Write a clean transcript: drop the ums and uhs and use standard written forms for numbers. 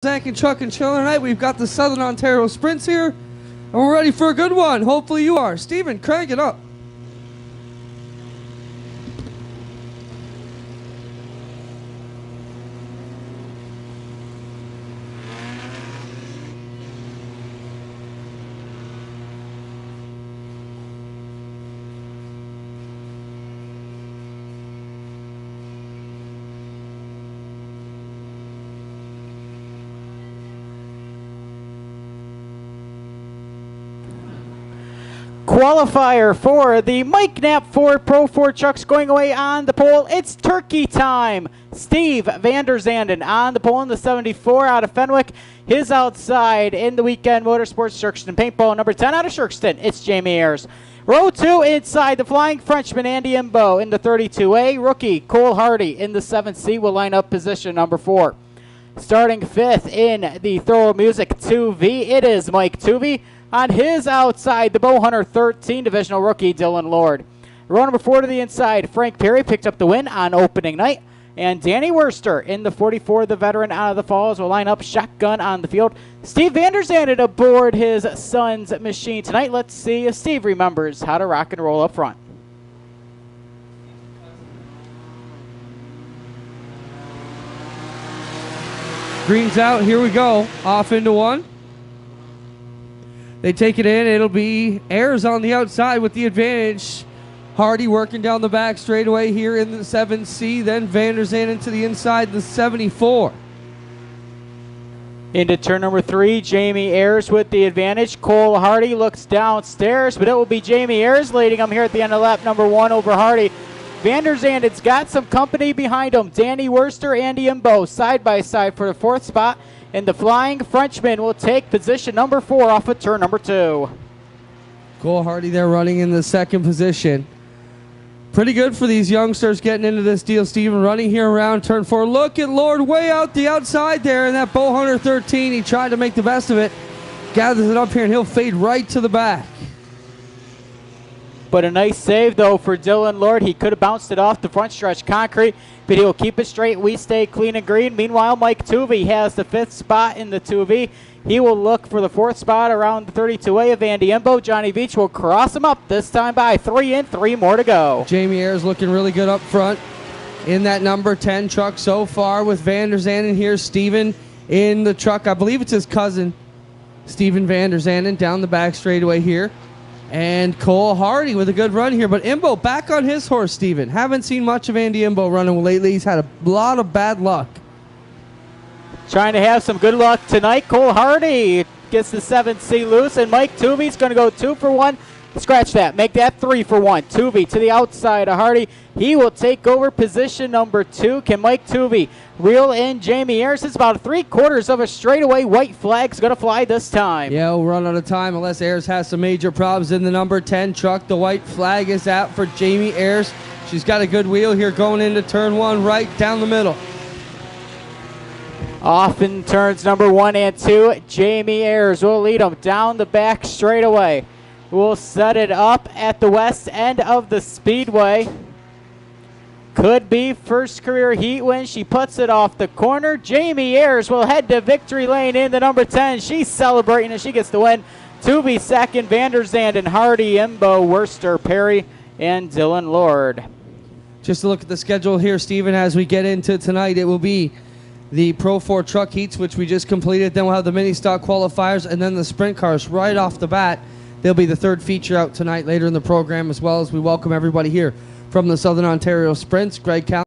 Zach and Chuck and Chiller tonight. We've got the Southern Ontario Sprints here, and we're ready for a good one. Hopefully you are. Steven, crank it up. Qualifier for the Mike Knapp Ford Pro 4 trucks going away on the pole. It's turkey time. Steve Vanderzanden on the pole in the 74 out of Fenwick. His outside in the weekend motorsports Shirkston Paintball. Number 10 out of Shirkston, it's Jamie Ayers. Row 2 inside, the Flying Frenchman Andy Imbo in the 32A. Rookie Cole Hardy in the 7C will line up position number 4. Starting 5th in the Thorough Music 2V, it is Mike Tuvey. On his outside, the Bowhunter 13 divisional rookie, Dylan Lord. Row number 4 to the inside, Frank Perry picked up the win on opening night. And Danny Worster in the 44, the veteran out of the Falls, will line up shotgun on the field. Steve Vanderzanden aboard his son's machine tonight. Let's see if Steve remembers how to rock and roll up front. Green's out. Here we go. Off into one. They take it in. It'll be Ayers on the outside with the advantage. Hardy working down the back straightaway here in the 7C. Then Vanderzanden to the inside, the 74. Into turn number 3, Jamie Ayers with the advantage. Cole Hardy looks downstairs, but it will be Jamie Ayers leading him here at the end of lap number 1 over Hardy. Vanderzanden's got some company behind him. Danny Worster, Andy Imbo side by side for the 4th spot. And the Flying Frenchman will take position number 4 off of turn number 2. Cole Hardy there running in the 2nd position. Pretty good for these youngsters getting into this deal, Steven. Running here around turn 4. Look at Lord way out the outside there in that Bowhunter 13. He tried to make the best of it. Gathers it up here, and he'll fade right to the back. But a nice save, though, for Dylan Lord. He could have bounced it off the front stretch concrete, but he'll keep it straight. We stay clean and green. Meanwhile, Mike Tuvey has the 5th spot in the 2V. He will look for the 4th spot around the 32A of Andy Imbo. Johnny Veach will cross him up, this time by 3 and 3 more to go. Jamie Ayers looking really good up front in that number 10 truck so far with Vanderzanden here. Steven in the truck. I believe it's his cousin, Steven Vanderzanden, down the back straightaway here. And Cole Hardy with a good run here. But Imbo back on his horse, Steven. Haven't seen much of Andy Imbo running lately. He's had a lot of bad luck. Trying to have some good luck tonight. Cole Hardy gets the 7C loose. And Mike Tuvey's going to go 2 for 1. Scratch that. Make that 3 for 1. Tuvey to the outside of Hardy. He will take over position number 2. Can Mike Tuvey reel in Jamie Ayers? It's about 3/4 of a straightaway. White flag's going to fly this time. Yeah, we'll run out of time unless Ayers has some major problems in the number 10 truck. The white flag is out for Jamie Ayers. She's got a good wheel here going into turn 1 right down the middle. Off in turns number 1 and 2. Jamie Ayers will lead him down the back straightaway. We'll set it up at the west end of the speedway. Could be first career heat win. She puts it off the corner. Jamie Ayers will head to victory lane in the number 10. She's celebrating as she gets the win. Tuvey second, Vanderzanden, Hardy, Imbo, Worster, Perry, and Dylan Lord. Just to look at the schedule here, Steven, as we get into tonight, it will be the Pro 4 truck heats, which we just completed. Then we'll have the mini stock qualifiers and then the sprint cars right off the bat. They'll be the 3rd feature out tonight later in the program, as well as we welcome everybody here from the Southern Ontario Sprints. Greg Cal